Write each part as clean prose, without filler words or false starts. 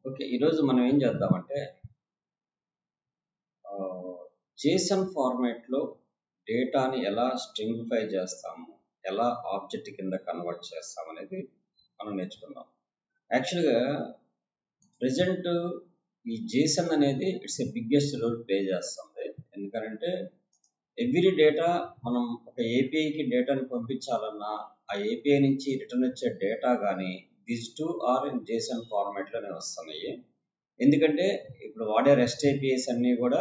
Okay. ఈరోజు మనం ఏం చేద్దామంటే జేసన్ ఫార్మాట్‌లో డేటాని ఎలా స్ట్రింగిఫై చేస్తాము, ఎలా ఆబ్జెక్ట్ కింద కన్వర్ట్ చేస్తామనేది మనం నేర్చుకుందాం. యాక్చువల్‌గా ప్రెజెంట్ ఈ జేసన్ అనేది it's a biggest role play చేస్తుంది. ఎందుకనంటే ఎవ్రీ డేటా మనం ఒక ఏపీఐకి డేటాని పంపించాలన్నా, ఆ ఏపీఐ నుంచి రిటర్న్ వచ్చే డేటా గానీ దీస్ 2 ఆర్ ఇన్ జేసన్ ఫార్మాట్‌లోనే వస్తున్నాయి. ఎందుకంటే ఇప్పుడు వాడే రెస్ట్ ఏపీఐస్ అన్నీ కూడా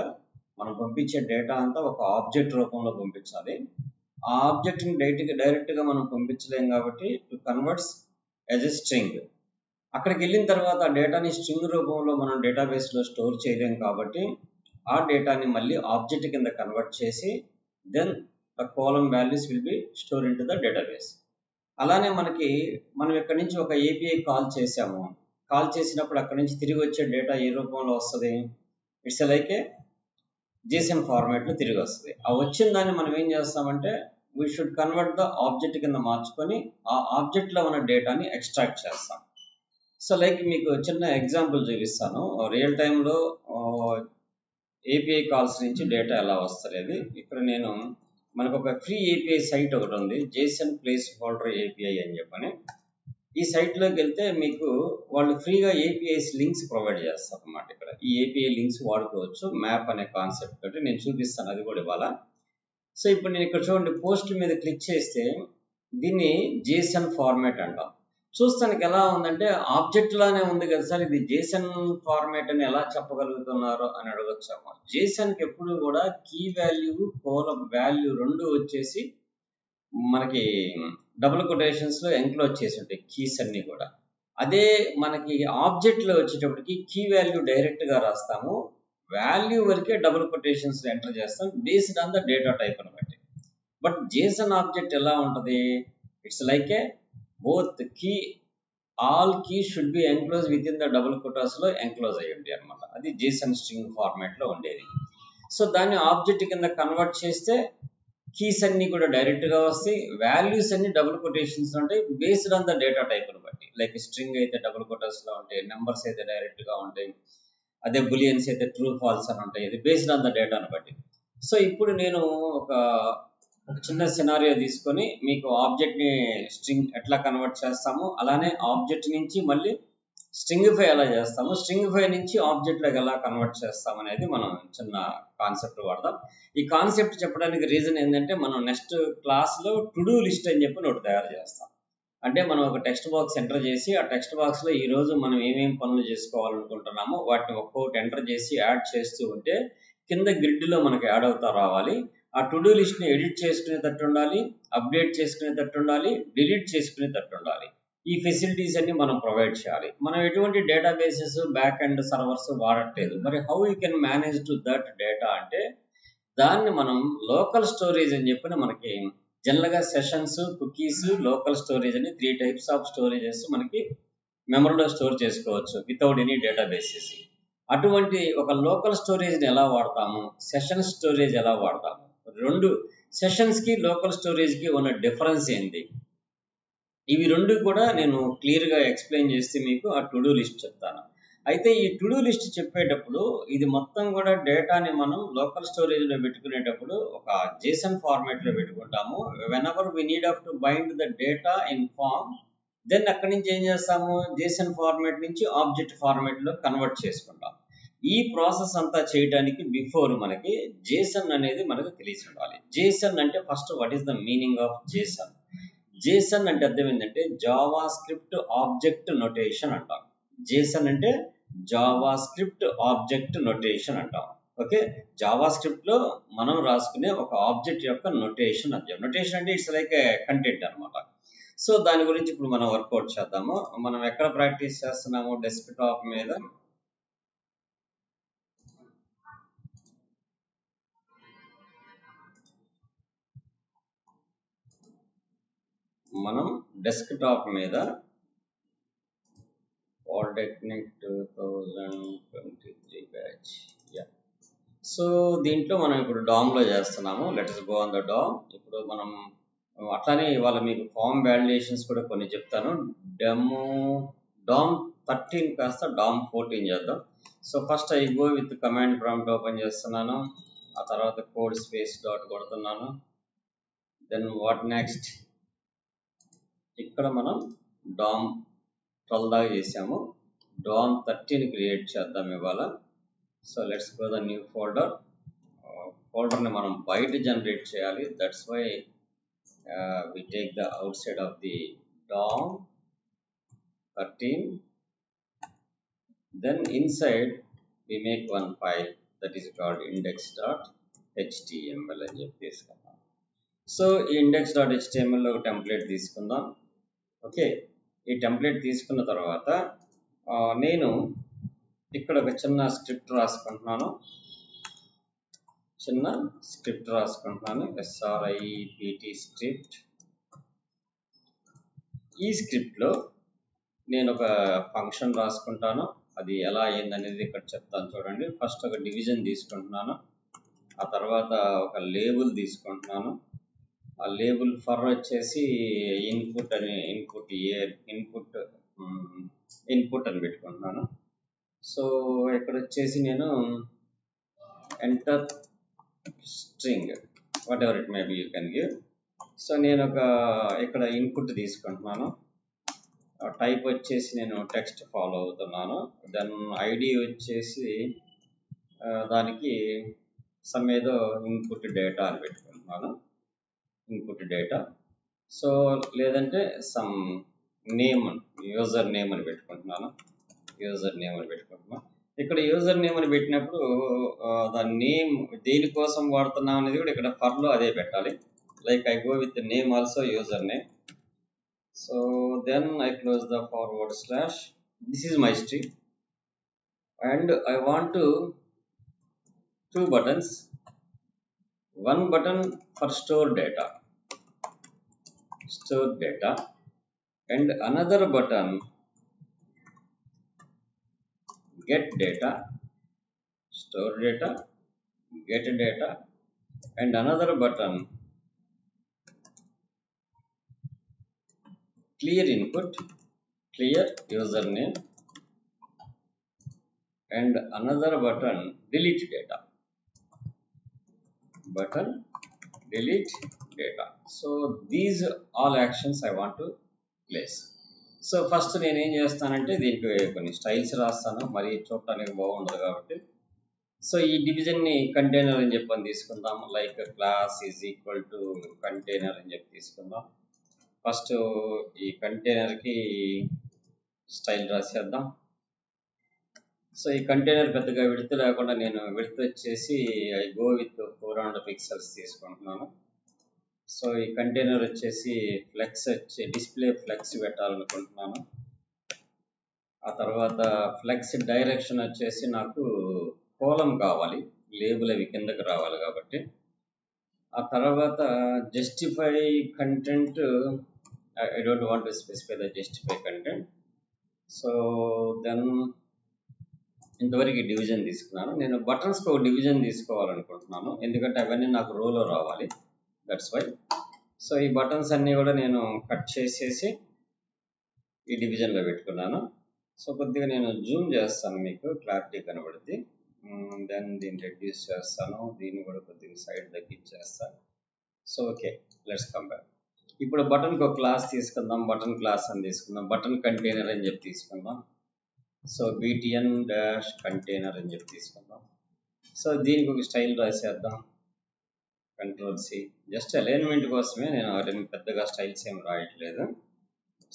మనం పంపించే డేటా అంతా ఒక ఆబ్జెక్ట్ రూపంలో పంపించాలి. ఆ ఆబ్జెక్ట్ని డైరెక్ట్గా మనం పంపించలేం కాబట్టి to converts as a string. అక్కడికి వెళ్ళిన తర్వాత ఆ డేటాని స్ట్రింగ్ రూపంలో మనం డేటాబేస్లో స్టోర్ చేయలేం కాబట్టి ఆ డేటాని మళ్ళీ ఆబ్జెక్ట్ కింద కన్వర్ట్ చేసి then the column values will be store into the database. అలానే మనం ఇక్కడి నుంచి ఒక ఏపీఐ కాల్ చేసాము. కాల్ చేసినప్పుడు అక్కడి నుంచి తిరిగి వచ్చే డేటా ఏ రూపంలో వస్తుంది? ఇట్స్ లైక్ ఏ జేసన్ ఫార్మాట్లో తిరిగి వస్తుంది. ఆ వచ్చిన దాన్ని మనం ఏం చేస్తామంటే we should convert the object కింద మార్చుకొని ఆ ఆబ్జెక్ట్లో ఉన్న డేటాని ఎక్స్ట్రాక్ట్ చేస్తాం. సో లైక్ మీకు చిన్న ఎగ్జాంపుల్ చూపిస్తాను. రియల్ టైంలో ఏపీఐ కాల్స్ నుంచి డేటా ఎలా వస్తలేదు. ఇక్కడ మనకు ఒక ఫ్రీ ఏపీఐ సైట్ ఒకటి ఉంది, జేసన్ ప్లేస్ హోల్డర్ ఏపీఐ అని చెప్పని. ఈ సైట్లోకి వెళ్తే మీకు వాళ్ళు ఫ్రీగా ఏపీఐస్ లింక్స్ ప్రొవైడ్ చేస్తారు అన్నమాట. ఇక్కడ ఈ ఏపీఐ లింక్స్ వాడుకోవచ్చు. మ్యాప్ అనే కాన్సెప్ట్ తోటి నేను చూపిస్తాను, అది కూడా ఇవాళ. సో ఇప్పుడు నేను ఇక్కడ చూడండి, పోస్ట్ మీద క్లిక్ చేస్తే దీన్ని జేసన్ ఫార్మాట్ అంటాం. చూస్తానికి ఎలా ఉందంటే ఆబ్జెక్ట్ లానే ఉంది కదా సార్, ఇది జేసన్ ఫార్మాట్ అని ఎలా చెప్పగలుగుతున్నారు అని అడగొచ్చాము. జేసన్కి ఎప్పుడు కూడా కీ వాల్యూ, కోలమ్ వాల్యూ రెండు వచ్చేసి మనకి డబుల్ కొటేషన్స్లో ఎన్క్లోజ్ చేసి ఉంటాయి కీస్ అన్నీ కూడా. అదే మనకి ఆబ్జెక్ట్లో వచ్చేటప్పటికి కీ వాల్యూ డైరెక్ట్గా రాస్తాము, వాల్యూ వరకే డబుల్ కొటేషన్స్ ఎంటర్ చేస్తాం based on the data type అని బట్టి. బట్ జేసన్ ఆబ్జెక్ట్ ఎలా ఉంటుంది? It's like a both key, all key should be enclose within the double కొటాస్లో ఎంక్లోజ్ అయ్యి ఉంటాయి అనమాట. అది జేసన్ స్ట్రింగ్ ఫార్మాట్లో ఉండేది. సో దాన్ని ఆబ్జెక్ట్ కింద కన్వర్ట్ చేస్తే కీస్ అన్ని కూడా డైరెక్ట్గా వస్తాయి, వాల్యూస్ అన్ని డబుల్ కొటేషన్స్ ఉంటాయి బేస్డ్ ఆన్ ద డేటా టైప్ను బట్టి. లైక్ స్ట్రింగ్ అయితే డబుల్ కొటేషన్లో ఉంటాయి, నెంబర్స్ అయితే డైరెక్ట్గా ఉంటాయి, అదే బులియన్స్ అయితే ట్రూ ఫాల్స్ అని ఉంటాయి. ఇది బేస్డ్ ఆన్ ద డేటాను బట్టి. సో ఇప్పుడు నేను ఒక చిన్న సినారియో తీసుకొని మీకు ఆబ్జెక్ట్ని స్ట్రింగ్ ఎట్లా కన్వర్ట్ చేస్తాము, అలానే ఆబ్జెక్ట్ నుంచి మళ్ళీ స్ట్రింగిఫై ఎలా చేస్తాము, స్ట్రింగిఫై నుంచి ఆబ్జెక్ట్లోకి ఎలా కన్వర్ట్ చేస్తాం అనేది మనం చిన్న కాన్సెప్ట్ వాడదాం. ఈ కాన్సెప్ట్ చెప్పడానికి రీజన్ ఏంటంటే మనం నెక్స్ట్ క్లాస్లో టు డూ లిస్ట్ అని చెప్పి ఒకటి తయారు చేస్తాం. అంటే మనం ఒక టెక్స్ట్ బాక్స్ ఎంటర్ చేసి ఆ టెక్స్ట్ బాక్స్లో ఈరోజు మనం ఏమేమి పనులు చేసుకోవాలనుకుంటున్నామో వాటిని ఒక్కొక్కటి ఎంటర్ చేసి యాడ్ చేస్తూ ఉంటే కింద గ్రిడ్లో మనకు యాడ్ అవుతా రావాలి. ఆ టు డూ లిస్ట్ని ఎడిట్ చేసుకునేటట్టు ఉండాలి, అప్డేట్ చేసుకునేటట్టు ఉండాలి, డిలీట్ చేసుకునేటట్టు ఉండాలి. ఈ ఫెసిలిటీస్ అన్ని మనం ప్రొవైడ్ చేయాలి. మనం ఎటువంటి డేటాబేసెస్, బ్యాక్ అండ్ సర్వర్స్ వాడట్లేదు. మరి how you can manage to that data అంటే దాన్ని మనం లోకల్ స్టోరేజ్ అని చెప్పిన మనకి జనరల్గా సెషన్స్, కుకీస్, లోకల్ స్టోరేజ్ అని 3 టైప్స్ ఆఫ్ స్టోరేజెస్ మనకి మెమరీలో స్టోర్ చేసుకోవచ్చు వితౌట్ ఎనీ డేటాబేసెస్. అటువంటి ఒక లోకల్ స్టోరేజ్ని ఎలా వాడతాము, సెషన్ స్టోరేజ్ ఎలా వాడతాము, రెండు సెషన్స్కి లోకల్ స్టోరేజ్కి ఉన్న డిఫరెన్స్ ఏంటి, ఇవి రెండు కూడా నేను క్లియర్గా ఎక్స్ప్లెయిన్ చేస్తే మీకు ఆ టు డూ లిస్ట్ చెప్తాను. అయితే ఈ టు డూ లిస్ట్ చెప్పేటప్పుడు ఇది మొత్తం కూడా డేటాని మనం లోకల్ స్టోరేజ్లో పెట్టుకునేటప్పుడు ఒక జేసన్ ఫార్మాట్లో పెట్టుకుంటాము. Whenever we need of to bind the data in form, then అక్కడి నుంచి ఏం చేస్తాము, జేసన్ ఫార్మాట్ నుంచి ఆబ్జెక్ట్ ఫార్మాట్లో కన్వర్ట్ చేసుకుంటాం. ఈ ప్రాసెస్ అంతా చేయడానికి బిఫోర్ మనకి జేసన్ అనేది మనకు తెలిసి ఉండాలి. జేసన్ అంటే first what is the meaning of Jason? Jason అంటే అర్థం ఏంటంటే జావా స్క్రిప్ట్ ఆబ్జెక్ట్ నొటేషన్ అంటాం. జేసన్ అంటే జావా స్క్రిప్ట్ ఆబ్జెక్ట్ నొటేషన్ అంటాం. ఓకే, జావా స్క్రిప్ట్ లో మనం రాసుకునే ఒక ఆబ్జెక్ట్ యొక్క నొటేషన్ అది. నొటేషన్ అంటే ఇట్స్ లైక్ కంటెంట్ అనమాట. సో దాని గురించి ఇప్పుడు మనం వర్కౌట్ చేద్దాము. మనం ఎక్కడ ప్రాక్టీస్ చేస్తున్నాము? డెస్క్ టాప్ మీద. మనం డెస్క్ టాప్ మీద పాలిటెక్నిక్ 2023 బ్యాచ్. సో దీంట్లో మనం ఇప్పుడు డామ్లో చేస్తున్నాము. Let's go on the DOM. ఇప్పుడు మనం అట్లానే ఇవాళ మీకు ఫామ్ వాలిడేషన్స్ కూడా కొన్ని చెప్తాను. డామ్ 13 కాస్త డామ్ 14 చేద్దాం. So first I go with command prompt open చేస్తున్నాను. ఆ తర్వాత కోడ్ స్పేస్ డాట్ కొడుతున్నాను. దెన్ వాట్ నెక్స్ట్, ఇక్కడ మనం డామ్ 12 దాకా చేసాము. డామ్ 13 క్రియేట్ చేద్దాం ఇవాళ. So let's go the new folder. ఫోల్డర్ని మనం బయట జనరేట్ చేయాలి. That's why we take the outside of the DOM 13. Then inside we make one file that is called index.html అని చెప్పి తీసుకుందాం. సో ఈ index.html లో ఒక టెంప్లెట్ తీసుకుందాం. ఓకే, ఈ టెంప్లెట్ తీసుకున్న తర్వాత నేను ఇక్కడ ఒక చిన్న స్క్రిప్ట్ రాసుకుంటున్నాను. SRIPT script. ఈ స్క్రిప్ట్లో నేను ఒక ఫంక్షన్ రాసుకుంటాను. అది ఎలా అయిందనేది ఇక్కడ చెప్తాను చూడండి. ఫస్ట్ ఒక డివిజన్ తీసుకుంటున్నాను. ఆ తర్వాత ఒక లేబుల్ తీసుకుంటున్నాను. ఆ లేబుల్ ఫర్ వచ్చేసి ఇన్పుట్ అని పెట్టుకుంటున్నాను. సో ఇక్కడ వచ్చేసి నేను enter string, what ever it may be you can give. So నేను ఇక్కడ ఇన్పుట్ తీసుకుంటున్నాను. టైప్ వచ్చేసి నేను టెక్స్ట్ ఫాలో అవుతున్నాను. దెన్ ఐడి వచ్చేసి దానికి సమ్ ఏదో ఇన్పుట్ డేటా అని పెట్టుకుంటున్నాను. Input data. సో లేదంటే సమ్ నేమ్, యూజర్ నేమ్ అని పెట్టుకుంటున్నాను. ఇక్కడ యూజర్ నేమ్ అని పెట్టినప్పుడు దాని నేమ్ దేనికోసం వాడుతున్నాం అనేది కూడా ఇక్కడ ఫర్లో అదే పెట్టాలి. Like I go with name also user name. So then I close the forward slash. This is my string and I want two buttons. One button for store data and another button get data, store data, get data, and another button clear input, clear username, and another button delete data, So these all actions I want to place. So first నేను ఏం చేస్తానంటే దీనికి కొన్ని styles రాస్తాను, మరి చూడటానికి బాగుండదు కాబట్టి. సో ఈ డివిజన్ని కంటైనర్ అని చెప్పని తీసుకుందాం. Like class is equal to container అని చెప్పి తీసుకుందాం. ఫస్ట్ ఈ కంటైనర్కి స్టైల్ రాసేద్దాం. సో ఈ కంటైనర్ పెద్దగా విడ్త్ లేకుండా నేను విడ్త్ వచ్చేసి ఐ గో విత్ 400 పిక్సెల్స్ తీసుకుంటున్నాను. సో ఈ కంటైనర్ వచ్చేసి డిస్ప్లే ఫ్లెక్స్ పెట్టాలనుకుంటున్నాను. ఆ తర్వాత ఫ్లెక్స్ డైరెక్షన్ వచ్చేసి నాకు కోలం కావాలి, లేబుల్ అవి కిందకి రావాలి కాబట్టి. ఆ తర్వాత justify content, I don't want to specify the justify content. So then ఇంతవరకు డివిజన్ తీసుకున్నాను. నేను బటన్స్కి ఒక డివిజన్ తీసుకోవాలనుకుంటున్నాను, ఎందుకంటే అవన్నీ నాకు రోలో రావాలి. That's why. సో ఈ బటన్స్ అన్నీ కూడా నేను కట్ చేసేసి ఈ డివిజన్లో పెట్టుకున్నాను. సో కొద్దిగా నేను జూమ్ చేస్తాను, మీకు క్లారిటీ కనబడుద్ది. దెన్ దీన్ని రెడ్యూస్ చేస్తాను, దీన్ని కూడా కొద్దిగా సైడ్ తగ్గించేస్తాను. So okay, let's come back. ఇప్పుడు బటన్కి ఒక క్లాస్ తీసుకుందాం. బటన్ క్లాస్ అని తీసుకుందాం. బటన్ కంటైనర్ అని చెప్పి తీసుకుందాం. సో btn డాష్ కంటైనర్ అని చెప్పి తీసుకుందాం. సో దీనికి ఒక స్టైల్ రాసేద్దాం. Ctrl+C. జస్ట్ అలైన్మెంట్ కోసమే, నేను పెద్దగా స్టైల్స్ ఏం రాయట్లేదు.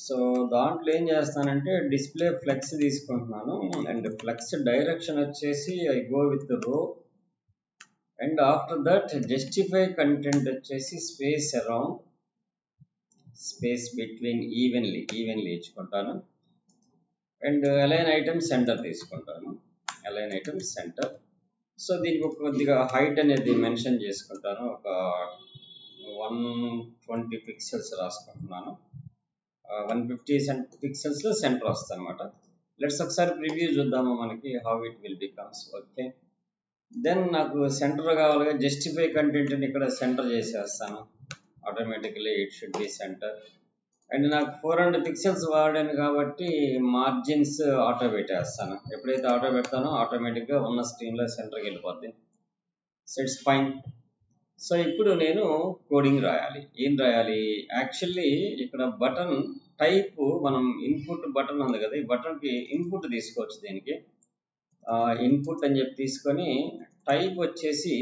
సో దాంట్లో ఏం చేస్తానంటే డిస్ప్లే ఫ్లెక్స్ తీసుకుంటున్నాను. అండ్ ఫ్లెక్స్ డైరెక్షన్ వచ్చేసి I go with row. And after that justify content వచ్చేసి space around, space between evenly ఇచ్చుకుంటాను. అండ్ అలైన్ ఐటమ్ సెంటర్ తీసుకుంటాను. సో దీనికి కొద్దిగా హైట్ అనేది మెన్షన్ చేసుకుంటాను. ఒక 120 పిక్సెల్స్ రాసుకుంటున్నాను. 150 పిక్సెల్స్లో సెంటర్ వస్తుంది అనమాట. లెట్స్ ఒకసారి ప్రివ్యూ చూద్దాము మనకి how it will becomes. Okay, then నాకు సెంటర్ కావాలిగా, జస్టిఫై కంటెంట్ని ఇక్కడ సెంటర్ చేసేస్తాను. Automatically it should be centre. And నాకు 400 పిక్సెల్స్ వాడాను కాబట్టి మార్జిన్స్ ఆటో పెట్టేస్తాను. ఎప్పుడైతే ఆటో పెడతానో ఆటోమేటిక్గా ఉన్న స్క్రీన్లో సెంటర్కి వెళ్ళిపోద్ది. So it's fine. సో ఇప్పుడు నేను కోడింగ్ రాయాలి. ఏం రాయాలి? యాక్చువల్లీ ఇక్కడ బటన్ టైప్ మనం ఇన్పుట్ బటన్ ఉంది కదా, ఈ బటన్కి ఇన్పుట్ తీసుకోవచ్చు. దీనికి ఇన్పుట్ అని చెప్పి తీసుకొని టైప్ వచ్చేసి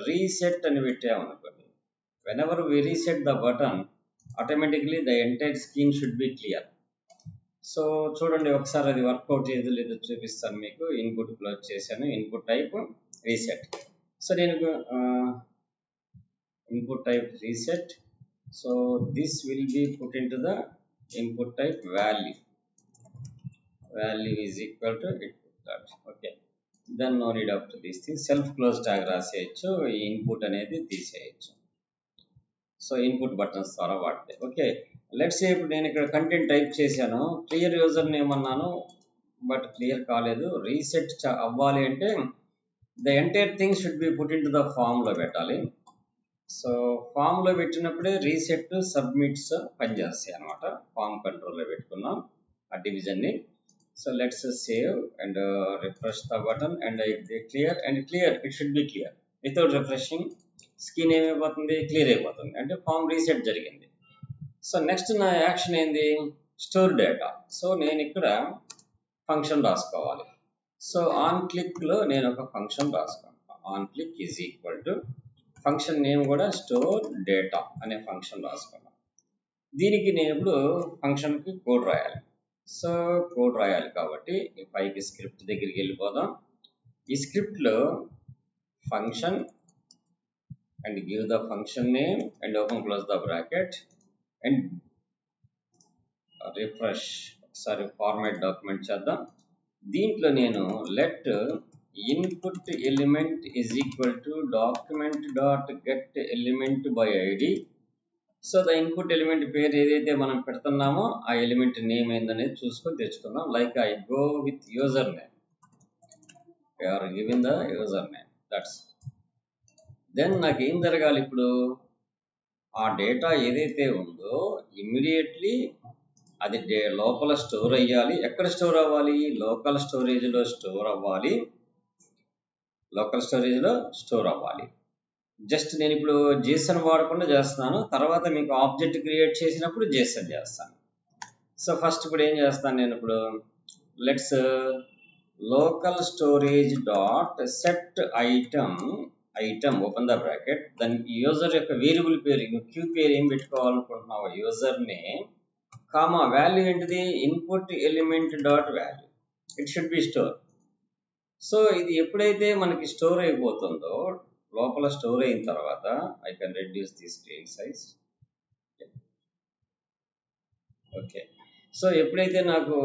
రీసెట్ అని పెట్టామనుకోండి. Whenever we reset the button automatically the entire screen should be clear. So చూడండి ఒకసారి అది వర్కౌట్ ఏదో లేదో చూపిస్తాను మీకు. ఇన్పుట్ క్లోజ్ చేశాను, ఇన్పుట్ టైప్ రీసెట్. సో నేను input type reset, so this will be put into the input type value is equal to input dot. Okay, then no need of this thing. Self close tag రాసేయచ్చు, ఈ input అనేది తీసేయచ్చు. So input buttons ద్వారా వాడితే okay. Let's say ఇప్పుడు నేను ఇక్కడ content type చేశాను, clear user name అన్నాను, బట్ క్లియర్ కాలేదు. రీసెట్ అవ్వాలి అంటే the entire thing should be put in to the ఫామ్లో పెట్టాలి. సో ఫామ్లో పెట్టినప్పుడే రీసెట్ సబ్మిట్స్ పనిచేస్తాయి అనమాట. ఫామ్ కంట్రోల్లో పెట్టుకున్నాం ఆ డివిజన్ని. So let's save and refresh the button and clear it should be clear. Without refreshing screen ఏమైపోతుంది? క్లియర్ అయిపోతుంది, అంటే ఫామ్ రీసెట్ జరిగింది. సో నెక్స్ట్ నా యాక్షన్ ఏంది? Store data. సో నేను ఇక్కడ ఫంక్షన్ రాసుకోవాలి. సో ఆన్ క్లిక్లో నేను ఒక ఫంక్షన్ రాసుకుంటాను. On click is equal to function name కూడా స్టోర్ డేటా అనే ఫంక్షన్ రాసుకున్నాను. దీనికి నేను ఇప్పుడు ఫంక్షన్కి కోడ్ రాయాలి. సో కోడ్ రాయాలి కాబట్టి పైకి స్క్రిప్ట్ దగ్గరికి వెళ్ళిపోదాం. ఈ స్క్రిప్ట్లో function and give the function name and open close the bracket and refresh. ఒకసారి ఫార్మాట్ డాక్యుమెంట్ చేద్దాం. దీంట్లో నేను let input element is equal to document dot get element by id. So the input element పేరు ఏదైతే మనం పెడుతున్నామో ఆ element name ఏందనేది చూసుకొని తెచ్చుకుందాం. Like I go with user name, or given the user name, that's. Then నాకు ఏం జరగాలి? ఇప్పుడు ఆ డేటా ఏదైతే ఉందో ఇమ్మీడియట్లీ అది లోపల స్టోర్ అయ్యాలి. ఎక్కడ స్టోర్ అవ్వాలి? లోకల్ స్టోరేజ్లో స్టోర్ అవ్వాలి. జస్ట్ నేను ఇప్పుడు JSON వాడకుండా చేస్తున్నాను, తర్వాత మీకు ఆబ్జెక్ట్ క్రియేట్ చేసినప్పుడు JSON చేస్తాను. సో ఫస్ట్ ఇప్పుడు ఏం చేస్తాను నేను? ఇప్పుడు let's local storage dot set item open the bracket. దాని యూజర్ యొక్క వేరియబుల్ పేరు క్యూ పేరు ఏం పెట్టుకోవాలనుకుంటున్నావు? యూజర్ నేమ్ కామా వాల్యూ ఏంటిది? Input element dot value. It should B store. So ఇది ఎప్పుడైతే మనకి స్టోర్ అయిపోతుందో, లోపల స్టోర్ అయిన తర్వాత I can reduce the screen size. Okay. So ఎప్పుడైతే నాకు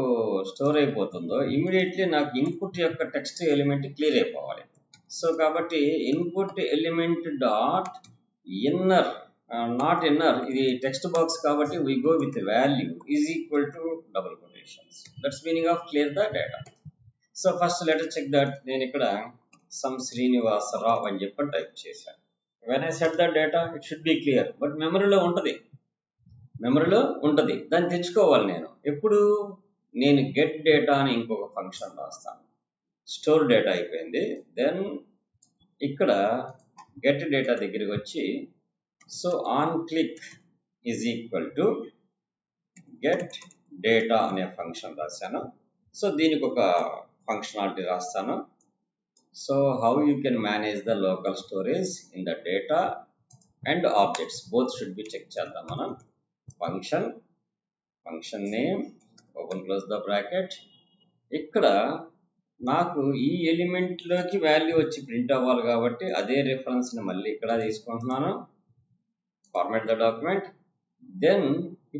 స్టోర్ అయిపోతుందో ఇమ్మీడియట్లీ నాకు ఇన్పుట్ యొక్క టెక్స్ట్ ఎలిమెంట్ క్లియర్ అయిపోవాలి. సో కాబట్టి input element dot inner, not inner, ఇది టెక్స్ట్ బాక్స్ కాబట్టి we go with value is equal to double quotations. That's meaning of clear the data. So first letter check that. నేను ఇక్కడ some Srinivasarao అని చెప్పి type చేశాను. When I set the data it should be clear, but మెమరీలో ఉంటుంది, దాన్ని తెచ్చుకోవాలి నేను. ఎప్పుడు? నేను గెట్ డేటా అని ఇంకొక ఫంక్షన్ రాస్తాను. స్టోర్ డేటా అయిపోయింది. దెన్ ఇక్కడ గెట్ డేటా దగ్గరికి వచ్చి so on click is equal to get data అనే ఫంక్షన్ రాశాను. సో దీనికి ఒక ఫంక్షనాలిటీ రాస్తాను. So how you can manage the local storage in the data and objects both should be check చేద్దాం మనం. Function name open close the bracket. ఇక్కడ నాకు ఈ ఎలిమెంట్లోకి వాల్యూ వచ్చి ప్రింట్ అవ్వాలి కాబట్టి అదే రిఫరెన్స్ని మళ్ళీ ఇక్కడ తీసుకుంటున్నాను. Format the document. దెన్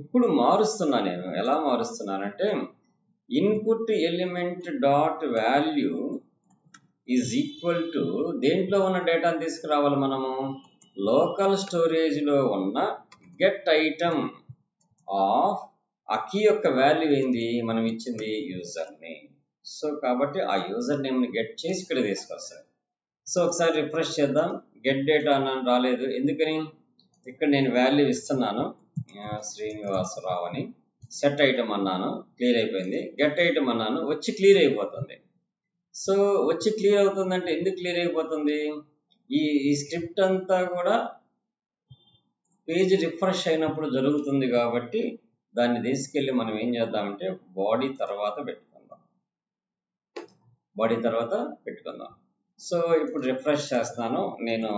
ఇప్పుడు మారుస్తున్నా. నేను ఎలా మారుస్తున్నానంటే input element dot value is equal to దేంట్లో ఉన్న డేటాను తీసుకురావాలి మనము? లోకల్ స్టోరేజ్లో ఉన్న గెట్ ఐటమ్ ఆఫ్ ఆ కీ యొక్క వాల్యూ ఏంది? మనం ఇచ్చింది యూజర్ నేమ్. సో కాబట్టి ఆ యూజర్ నేమ్ని గెట్ చేసి ఇక్కడ తీసుకొస్తాను. సో ఒకసారి రిఫ్రెష్ చేద్దాం. గెట్ డేటా అన్నాను, రాలేదు. ఎందుకని? ఇక్కడ నేను వాల్యూ ఇస్తున్నాను శ్రీనివాసరావు అని. సెట్ ఐటమ్ అన్నాను, క్లియర్ అయిపోయింది. గెట్ ఐటమ్ అన్నాను, వచ్చి క్లియర్ అయిపోతుంది. సో వచ్చి క్లియర్ అవుతుందంటే ఎందుకు క్లియర్ అయిపోతుంది? ఈ స్క్రిప్ట్ అంతా కూడా పేజ్ రిఫ్రెష్ అయినప్పుడు జరుగుతుంది కాబట్టి దాన్ని తీసుకెళ్ళి మనం ఏం చేద్దామంటే బాడీ తర్వాత పెట్టుకుందాం. సో ఇప్పుడు రిఫ్రెష్ చేస్తాను. నేను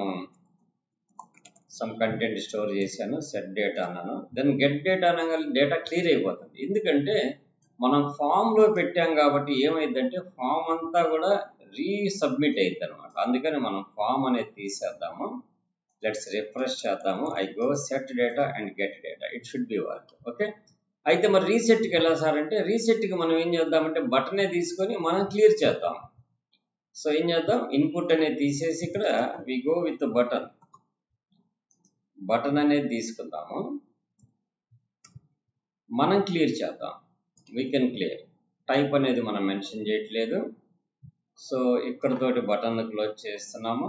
సమ్ కంటెంట్ స్టోర్ చేశాను, సెట్ డేటా అన్నాను. దెన్ గెట్ డేటా అనగానే డేటా క్లియర్ అయిపోతుంది. ఎందుకంటే మనం ఫామ్లో పెట్టాం కాబట్టి ఏమైందంటే ఫామ్ అంతా కూడా రీసబ్మిట్ అయింది అనమాట. అందుకని మనం ఫామ్ అనేది తీసేద్దాము. లెట్స్ రిఫ్రెష్ చేద్దాము. I go set data and get data, it should B work. Okay, అయితే మరి రీసెట్కి ఎలా సార్ అంటే, రీసెట్కి మనం ఏం చేద్దామంటే బటనే తీసుకొని మనం క్లియర్ చేద్దాం. సో ఏం చేద్దాం, ఇన్పుట్ అనేది తీసేసి ఇక్కడ వి గో విత్ బటన్ అనేది తీసుకుందాము, మనం క్లియర్ చేద్దాం. We can clear. టైప్ అనేది మనం మెన్షన్ చేయట్లేదు. సో ఇక్కడతోటి బటన్ క్లోజ్ చేస్తున్నాము.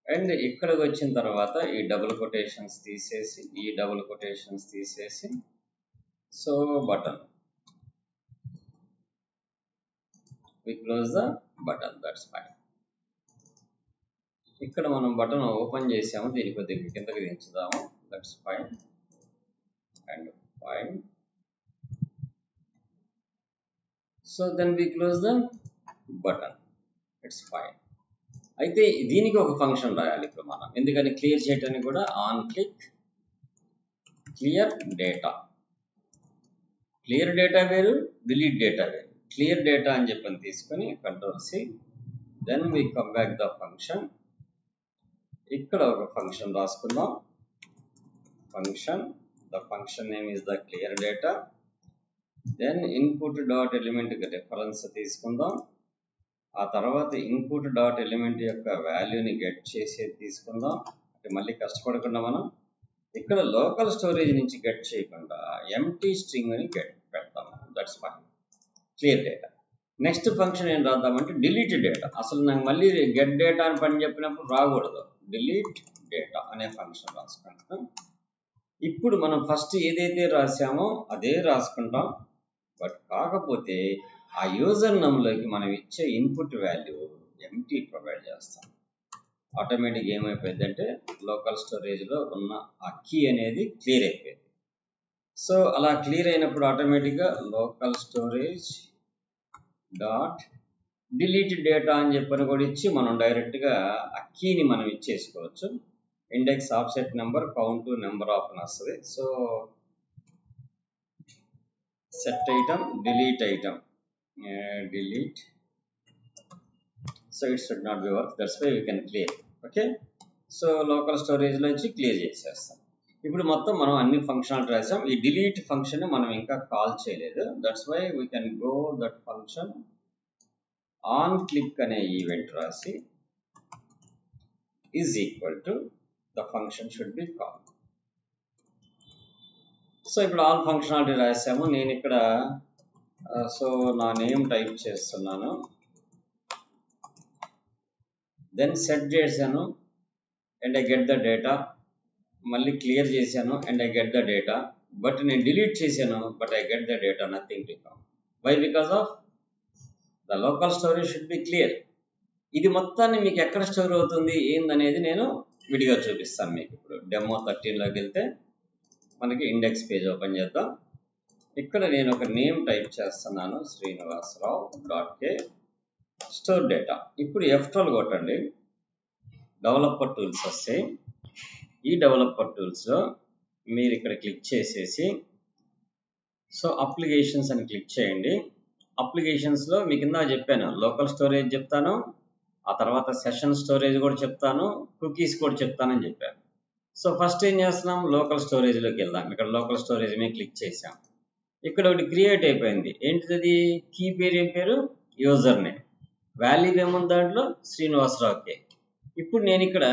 అండ్ ఇక్కడికి వచ్చిన తర్వాత ఈ డబుల్ కొటేషన్స్ తీసేసి so button, we close the button, that's fine. ఇక్కడ మనం బటన్ ఓపెన్ చేసాము, దీని కొద్దిగా కిందకి దించుదాము, that's fine and fine. So then we close the button, it's fine. అయితే దీనికి ఒక ఫంక్షన్ రాయాలి ఇప్పుడు మనం, ఎందుకని క్లియర్ చేయడానికి కూడా on click clear data. Clear data వేరు, డిలీట్ డేటా వేరు. క్లియర్ డేటా అని చెప్పని తీసుకొని Ctrl+C, then we come back the function. ఇక్కడ ఒక ఫంక్షన్ రాసుకుందాం, the function name is the clear data. Then input dot element reference తీసుకుందాం. ఆ తర్వాత ఇన్పుట్ డాట్ ఎలిమెంట్ యొక్క వాల్యూని గెట్ చేసేది తీసుకుందాం. అంటే మళ్ళీ కష్టపడకుండా మనం ఇక్కడ లోకల్ స్టోరేజ్ నుంచి గెట్ చేయకుండా ఎంటీ స్ట్రింగ్ అని గెట్ పెడతాము, that's fine. Clear data. Next function ఏం రాద్దామంటే డిలీట్ డేటా. అసలు నాకు మళ్ళీ గెట్ డేటా అని పని చెప్పినప్పుడు రాకూడదు, డిలీట్ డేటా అనే ఫంక్షన్ రాసుకుంటాం. ఇప్పుడు మనం ఫస్ట్ ఏదైతే రాసామో అదే రాసుకుంటాం. బట్ కాకపోతే ఆ యూజర్ నేమ్లోకి మనం ఇచ్చే ఇన్పుట్ వాల్యూ ఎంటీ ప్రొవైడ్ చేస్తాం. ఆటోమేటిక్గా ఏమైపోయింది అంటే లోకల్ స్టోరేజ్లో ఉన్న ఆ కీ అనేది క్లియర్ అయిపోయింది. సో అలా క్లియర్ అయినప్పుడు ఆటోమేటిక్గా local storage dot delete data అని చెప్పని కూడా ఇచ్చి మనం డైరెక్ట్గా ఆ కీని మనం ఇచ్చేసుకోవచ్చు. Index offset number count number of అని వస్తుంది. So set item delete so it should not be work, that's why we can clear. Okay, so local storage నుంచి క్లియర్ చేసేస్తాం. ఇప్పుడు మొత్తం మనం అన్ని ఫంక్షనాలిటీ రాసాం. ఈ డిలీట్ ఫంక్షన్ మనం ఇంకా కాల్ చేయలేదు, that's why we can go that function on click అనే ఈవెంట్ రాసి is equal to the function should be call. So ఇప్పుడు ఆల్ ఫంక్షనాలిటీ రాసాము. నేను ఇక్కడ సో నా నేమ్ టైప్ చేస్తున్నాను, దెన్ సెట్ చేశాను and I get the data. మళ్ళీ క్లియర్ చేశాను and I get the data. But నేను డిలీట్ చేశాను, but I get the data, nothing to come. Why? Because of the local storage should be clear. ఇది మొత్తాన్ని మీకు ఎక్కడ store అవుతుంది ఏందనేది నేను విడిగా చూపిస్తాను మీకు. ఇప్పుడు డెమో 13లోకి వెళ్తే మనకి ఇండెక్స్ పేజ్ ఓపెన్ చేద్దాం. ఇక్కడ నేను ఒక నేమ్ టైప్ చేస్తున్నాను, శ్రీనివాసరావు.k స్టోర్ డేటా. ఇప్పుడు F12 కొట్టండి, డెవలపర్ టూల్స్ వస్తాయి. ఈ డెవలపర్ టూల్స్లో మీరు ఇక్కడ క్లిక్ చేసేసి సో అప్లికేషన్స్ అని క్లిక్ చేయండి. అప్లికేషన్స్లో మీకు కింద చెప్పాను, లోకల్ స్టోరేజ్ చెప్తాను, ఆ తర్వాత సెషన్ స్టోరేజ్ కూడా చెప్తాను, కుకీస్ కూడా చెప్తానని చెప్పాను. సో ఫస్ట్ ఏం చేస్తున్నాం, లోకల్ స్టోరేజ్లోకి వెళ్దాం. ఇక్కడ లోకల్ స్టోరేజ్ మీద క్లిక్ చేసాం. ఇక్కడ ఒకటి క్రియేట్ అయిపోయింది. ఏంటిది? కీ పేరు ఏం పేరు? User name. వాల్యూ ఏముంది దాంట్లో? శ్రీనివాసరావుకే. ఇప్పుడు నేను ఇక్కడ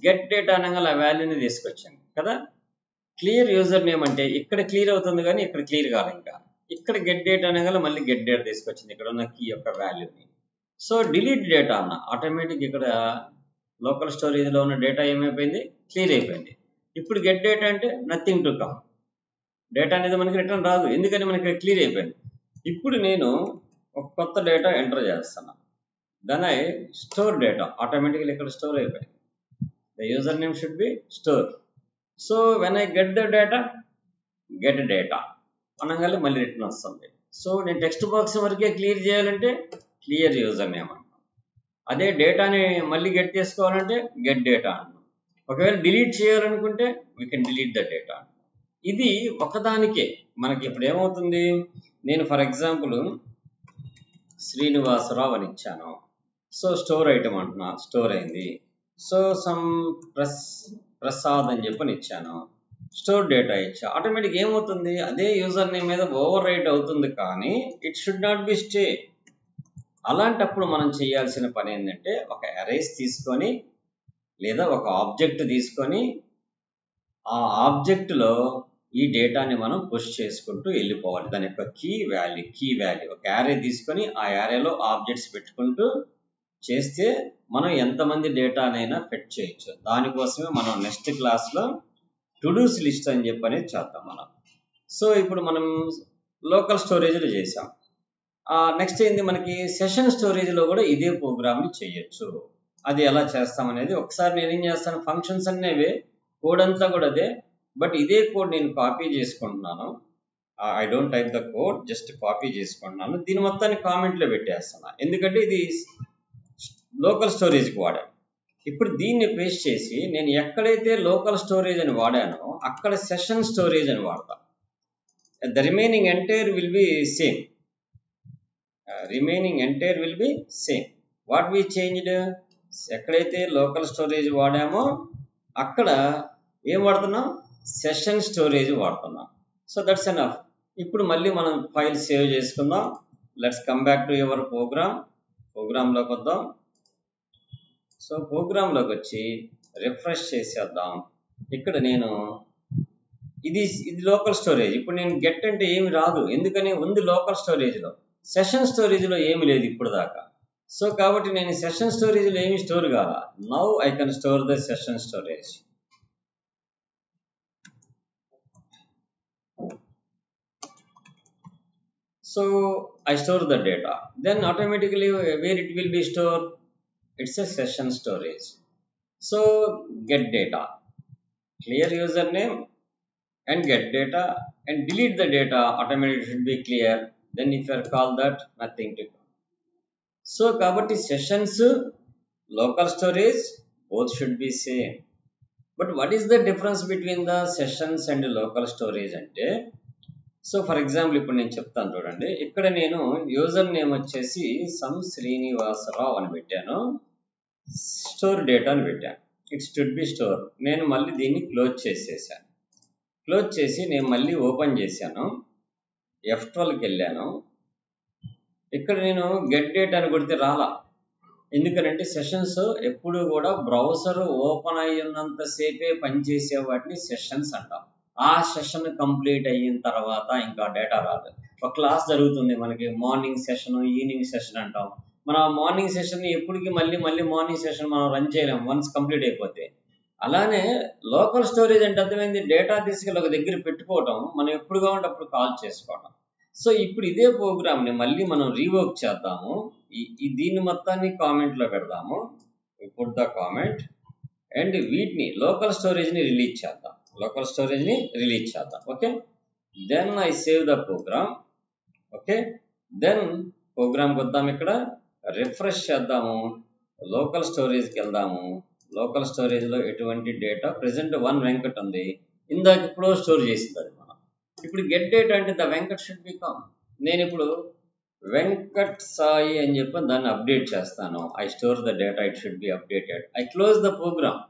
గెట్ డేటా అనగా ఆ వాల్యూని తీసుకొచ్చాను కదా. క్లియర్ యూజర్ నేమ్ అంటే ఇక్కడ క్లియర్ అవుతుంది కానీ ఇక్కడ క్లియర్ కాదు. ఇంకా ఇక్కడ గెట్ డేటా అనగా మళ్ళీ గెట్ డేటా తీసుకొచ్చింది ఇక్కడ ఉన్న కీ యొక్క వాల్యూని. సో డిలీట్ డేటా అన్న ఆటోమేటిక్ ఇక్కడ లోకల్ స్టోరేజ్లో ఉన్న డేటా ఏమైపోయింది? క్లియర్ అయిపోయింది. ఇప్పుడు గెట్ డేటా అంటే నథింగ్ టు కమ్. డేటా అనేది మనకి రిటర్న్ రాదు, ఎందుకని మనకి క్లియర్ అయిపోయింది. ఇప్పుడు నేను ఒక కొత్త డేటా ఎంటర్ చేస్తాను. దెన్ ఐ స్టోర్ డేటా, ఆటోమేటిక్గా ఇక్కడ స్టోర్ అయిపోయింది. The user name should be store. So when I get the data, get data అనగానే మళ్ళీ రిటర్న్ వస్తుంది. సో నేను టెక్స్ట్ బాక్స్ వరకే క్లియర్ చేయాలంటే క్లియర్ యూజర్ నేమ్ అంటాం. అదే డేటాని మళ్ళీ గెట్ చేసుకోవాలంటే గెట్ డేటా అంటాం. ఒకవేళ డిలీట్ చేయాలనుకుంటే we can delete the data. ఇది ఒకదానికే. మనకి ఇప్పుడు ఏమవుతుంది, నేను ఫర్ ఎగ్జాంపుల్ శ్రీనివాసరావు అని ఇచ్చాను. సో స్టోర్ ఐటమ్ అంటున్నా, స్టోర్ అయింది. సో సమ్ ప్రసాద్ అని చెప్పని ఇచ్చాను, స్టోర్ డేటా ఇచ్చా. ఆటోమేటిక్ ఏమవుతుంది, అదే యూజర్ నేమ్ మీద ఓవర్ రైట్ అవుతుంది, కానీ it should not B stay. అలాంటప్పుడు మనం చేయాల్సిన పని ఏంటంటే ఒక అరేస్ తీసుకొని లేదా ఒక ఆబ్జెక్ట్ తీసుకొని ఆ ఆబ్జెక్ట్లో ఈ డేటాని మనం పుష్ చేసుకుంటూ వెళ్ళిపోవాలి. దాని యొక్క కీ వాల్యూ ఒక యారే తీసుకొని ఆ యారేలో ఆబ్జెక్ట్స్ పెట్టుకుంటూ చేస్తే మనం ఎంతమంది డేటానైనా ఫెట్ చేయొచ్చు. దానికోసమే మనం నెక్స్ట్ క్లాస్లో టు డూస్ లిస్ట్ అని చెప్పని చేద్దాం మనం. సో ఇప్పుడు మనం లోకల్ స్టోరేజ్లో చేసాం. నెక్స్ట్ ఏంది, మనకి సెషన్ స్టోరేజ్లో కూడా ఇదే ప్రోగ్రామ్ని చేయొచ్చు. అది ఎలా చేస్తామనేది ఒకసారి నేను ఏం చేస్తాను, ఫంక్షన్స్ అనేవి కోడ్ అంతా కూడా అదే, బట్ ఇదే కోడ్ నేను కాపీ చేసుకుంటున్నాను. I don't type the code, just copy చేసుకుంటున్నాను. దీని మొత్తాన్ని కామెంట్లో పెట్టేస్తున్నాను, ఎందుకంటే ఇది లోకల్ స్టోరేజ్కి వాడాను. ఇప్పుడు దీన్ని పేస్ట్ చేసి నేను ఎక్కడైతే లోకల్ స్టోరేజ్ అని వాడానో అక్కడ సెషన్ స్టోరేజ్ అని వాడతాను. The remaining entire will be same. What we changed, ఎక్కడైతే లోకల్ స్టోరేజ్ వాడామో అక్కడ ఏం వాడుతున్నాం, సెషన్ స్టోరేజ్ వాడుతున్నాం. So that's enough. ఇప్పుడు మళ్ళీ మనం ఫైల్ సేవ్ చేసుకుందాం. Let's come back to your ప్రోగ్రామ్లోకి వద్దాం. సో ప్రోగ్రాంలోకి వచ్చి రిఫ్రెష్ చేసేద్దాం. ఇక్కడ నేను ఇది లోకల్ స్టోరేజ్. ఇప్పుడు నేను గెట్ అంటే ఏమి రాదు, ఎందుకని ఉంది లోకల్ స్టోరేజ్లో. సెషన్ స్టోరేజ్లో ఏమి లేదు ఇప్పుడు దాకా. సో కాబట్టి నేను సెషన్ స్టోరేజ్లో ఏమి స్టోర్ కాదా. Now I can store the session storage. So I store the data, then automatically where it will be stored, it's a session storage. So get data, clear username and get data and delete the data, automatically should be clear. Then if you call that, nothing to come. So kabatti sessions, local storage, both should be same. But what is the difference between the sessions and local storage ante, so for example ఇప్పుడు నేను చెప్తాను చూడండి. ఇక్కడ నేను user name వచ్చేసి some Srinivasarao అని పెట్టాను, store data అని పెట్టాను. It should B store. నేను మళ్ళీ దీన్ని క్లోజ్ చేసేసాను. క్లోజ్ చేసి నేను మళ్ళీ ఓపెన్ చేశాను, F12కి వెళ్ళాను. ఇక్కడ నేను గెట్ డేటా అని కొడితే రాలా, ఎందుకంటే సెషన్స్ ఎప్పుడు కూడా బ్రౌజర్ ఓపెన్ అయ్యి ఉన్నంతసేపే పనిచేసే వాటిని సెషన్స్ అంటాం. ఆ సెషన్ కంప్లీట్ అయిన తర్వాత ఇంకా డేటా రాదు. ఒక క్లాస్ జరుగుతుంది మనకి, మార్నింగ్ సెషన్, ఈవినింగ్ సెషన్ అంటాం. మనం ఆ మార్నింగ్ సెషన్ ఎప్పటికీ మళ్ళీ మార్నింగ్ సెషన్ మనం రన్ చేయలేము వన్స్ కంప్లీట్ అయిపోతే. అలానే లోకల్ స్టోరేజ్ అంటే అర్థమైంది, డేటా తీసుకెళ్ళి ఒక దగ్గర పెట్టుకోవటం, మనం ఎప్పుడు కావాలంటే అప్పుడు కాల్ చేసుకోవటం. సో ఇప్పుడు ఇదే ప్రోగ్రామ్ని మళ్ళీ మనం రీవర్క్ చేద్దాము. దీన్ని మొత్తాన్ని కామెంట్లో పెడదాము, పుట్ ద కామెంట్, అండ్ వీటిని లోకల్ స్టోరేజ్ని రిలీజ్ చేద్దాం. Okay. Then I save the program. Okay, then ప్రోగ్రామ్కి వద్దాం. ఇక్కడ రిఫ్రెష్ చేద్దాము, లోకల్ స్టోరేజ్కి వెళ్దాము. లోకల్ స్టోరేజ్లో ఎటువంటి డేటా, ప్రెసెంట్ 1 వెంకట్ ఉంది, ఇందాక ఇప్పుడు స్టోర్ చేసింది అది మనం. ఇప్పుడు గెట్ డేటా అంటే ద వెంకట్ షుడ్ బికమ్, నేను ఇప్పుడు వెంకట్ సాయి అని చెప్పి దాన్ని అప్డేట్ చేస్తాను. I store the data, it should be updated. I close the program.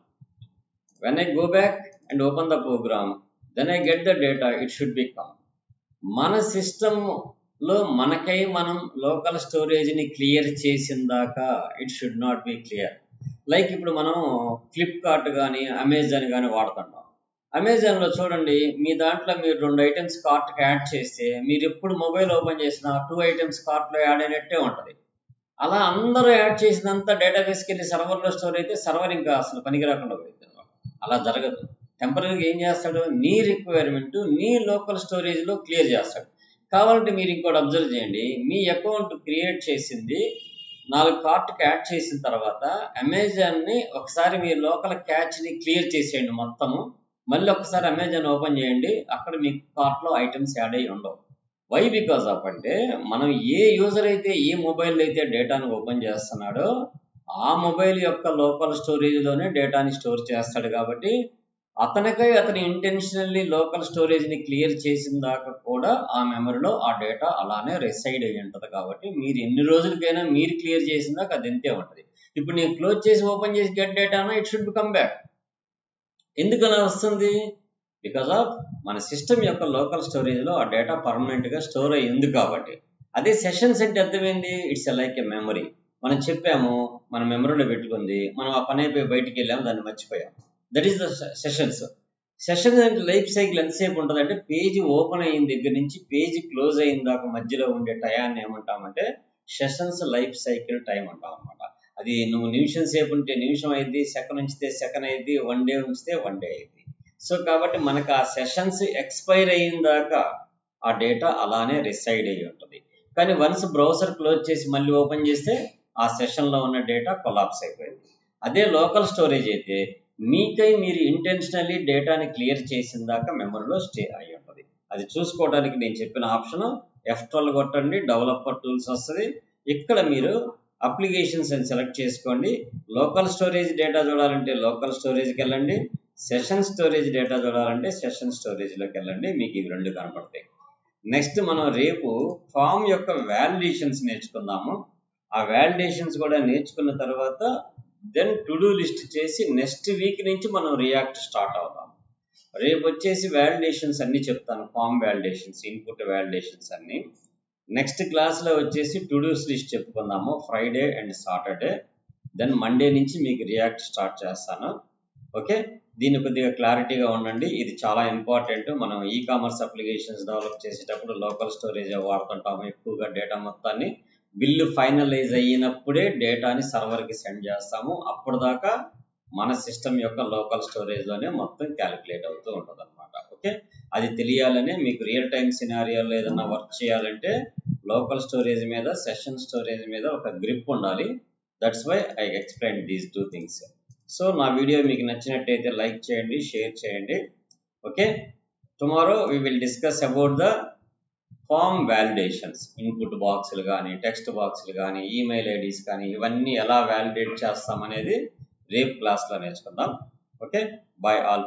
When I go back and open the program, then I get the data, it should become. మన సిస్టంలో మనకై మనం లోకల్ స్టోరేజ్ని క్లియర్ చేసిన దాకా it should not be clear. Like ఇప్పుడు మనం Flipkart కానీ Amazon కానీ వాడుతున్నాం. అమెజాన్లో చూడండి, మీ దాంట్లో మీరు 2 ఐటమ్స్ కార్ట్కి యాడ్ చేస్తే మీరు ఎప్పుడు మొబైల్ ఓపెన్ చేసినా 2 ఐటమ్స్ కార్ట్లో యాడ్ అయినట్టే ఉంటుంది. అలా అందరూ యాడ్ చేసినంత డేటాబేస్కి వెళ్ళి సర్వర్లో స్టోర్ అయితే సర్వర్ ఇంకా అసలు పనికి రాకుండా పోయింది. అలా జరగదు. టెంపరీగా ఏం చేస్తాడు, నీ రిక్వైర్మెంట్ నీ లోకల్ స్టోరేజ్లో క్లియర్ చేస్తాడు. కావాలంటే మీరు ఇంకోటి అబ్జర్వ్ చేయండి, మీ అకౌంట్ క్రియేట్ చేసింది 4 కార్ట్కి యాడ్ చేసిన తర్వాత అమెజాన్ని ఒకసారి మీ లోకల్ క్యాచ్ని క్లియర్ చేసేయండి మొత్తము. మళ్ళీ ఒకసారి అమెజాన్ ఓపెన్ చేయండి, అక్కడ మీకు కార్ట్లో ఐటమ్స్ యాడ్ అయ్యి ఉండవు. వై బికాజ్ ఆఫ్ అంటే మనం ఏ యూజర్ అయితే ఏ మొబైల్ అయితే డేటాను ఓపెన్ చేస్తున్నాడో ఆ మొబైల్ యొక్క లోకల్ స్టోరేజ్లోనే డేటాని స్టోర్ చేస్తాడు. కాబట్టి అతని ఇంటెన్షనల్లీ లోకల్ స్టోరేజ్ని క్లియర్ చేసిన దాకా కూడా ఆ మెమరీలో ఆ డేటా అలానే రెసైడ్ అయ్యి ఉంటుంది. కాబట్టి మీరు ఎన్ని రోజులకైనా మీరు క్లియర్ చేసిన దాకా అది ఎంతే ఉంటుంది. ఇప్పుడు నేను క్లోజ్ చేసి ఓపెన్ చేసి గెట్ డేటాను, ఇట్ షుడ్ కమ్ బ్యాక్. ఎందుకు అలా వస్తుంది? బికాజ్ ఆఫ్ మన సిస్టమ్ యొక్క లోకల్ స్టోరేజ్లో ఆ డేటా పర్మనెంట్గా స్టోర్ అయ్యి ఉంది కాబట్టి. అదే సెషన్స్ అంటే అర్థమైంది, ఇట్స్ లైక్ ఎ మెమరీ. మనం చెప్పాము, మన మెమరీలో పెట్టుకుంది, మనం ఆ పని అయిపోయి బయటికి వెళ్ళాము, దాన్ని మర్చిపోయాం. That is the sessions. Sessions అంటే లైఫ్ సైకిల్ ఎంతసేపు ఉంటుంది అంటే పేజీ ఓపెన్ అయిన దగ్గర నుంచి పేజీ క్లోజ్ అయిన దాకా మధ్యలో ఉండే టయాన్ని ఏమంటామంటే సెషన్స్ లైఫ్ సైకిల్ టైం అంటాం అనమాట. అది నువ్వు నిమిషం సేపు ఉంటే నిమిషం అయింది, సెకండ్ ఉంచితే సెకండ్ అయింది, 1 డే ఉంచితే 1 డే అయింది. సో కాబట్టి మనకు ఆ సెషన్స్ ఎక్స్పైర్ అయిన దాకా ఆ డేటా అలానే రిసైడ్ అయ్యి ఉంటుంది. కానీ వన్స్ బ్రౌజర్ క్లోజ్ చేసి మళ్ళీ ఓపెన్ చేస్తే ఆ సెషన్లో ఉన్న డేటా కొలాప్స్ అయిపోయింది. అదే లోకల్ స్టోరేజ్ అయితే మీకై మీరు ఇంటెన్షనల్లీ డేటాని క్లియర్ చేసిన దాకా మెమరీలో స్టే అయి ఉంటుంది. అది చూసుకోవడానికి నేను చెప్పిన ఆప్షన్ F12 కొట్టండి, డెవలపర్ టూల్స్ వస్తుంది. ఇక్కడ మీరు అప్లికేషన్స్ అని సెలెక్ట్ చేసుకోండి. లోకల్ స్టోరేజ్ డేటా చూడాలంటే లోకల్ స్టోరేజ్కి వెళ్ళండి, సెషన్ స్టోరేజ్ డేటా చూడాలంటే సెషన్ స్టోరేజ్లోకి వెళ్ళండి. మీకు ఇవి 2 కనపడతాయి. నెక్స్ట్ మనం రేపు ఫామ్ యొక్క వ్యాలిడేషన్స్ నేర్చుకుందాము. ఆ వ్యాలిడేషన్స్ కూడా నేర్చుకున్న తర్వాత దెన్ టు డూ లిస్ట్ చేసి నెక్స్ట్ వీక్ నుంచి మనం రియాక్ట్ స్టార్ట్ అవుతాం. రేపు వచ్చేసి వ్యాలిడేషన్స్ అన్నీ చెప్తాను, ఫామ్ వ్యాలిడేషన్స్, ఇన్పుట్ వ్యాలిడేషన్స్ అన్నీ. నెక్స్ట్ క్లాస్లో వచ్చేసి టు డూస్ లిస్ట్ చెప్పుకుందాము, Friday and Saturday. Then Monday నుంచి మీకు రియాక్ట్ స్టార్ట్ చేస్తాను. ఓకే, దీన్ని కొద్దిగా క్లారిటీగా ఉండండి, ఇది చాలా ఇంపార్టెంట్. మనం ఈ కామర్స్ అప్లికేషన్స్ డెవలప్ చేసేటప్పుడు లోకల్ స్టోరేజ్ వాడుతుంటాము ఎక్కువగా. డేటా మొత్తాన్ని బిల్లు ఫైనలైజ్ అయినప్పుడే డేటాని సర్వర్కి సెండ్ చేస్తాము. అప్పుడు దాకా మన సిస్టమ్ యొక్క లోకల్ స్టోరేజ్లోనే మొత్తం క్యాలిక్యులేట్ అవుతూ ఉంటుంది అనమాట. ఓకే, అది తెలియాలనే మీకు రియల్ టైమ్ సినారియోలో ఏదన్నా వర్క్ చేయాలంటే లోకల్ స్టోరేజ్ మీద సెషన్ స్టోరేజ్ మీద ఒక గ్రిప్ ఉండాలి. That's why I explain these 2 things. So నా వీడియో మీకు నచ్చినట్టయితే లైక్ చేయండి, షేర్ చేయండి. Okay, tomorrow we will discuss about the form validations. Input బాక్సులు కానీ, టెక్స్ట్ బాక్సులు కానీ, ఈమెయిల్ ఐడీస్ కానీ, ఇవన్నీ ఎలా వ్యాలిడేట్ చేస్తామనేది రేపు క్లాస్లో నేర్చుకుందాం. Okay, bye all.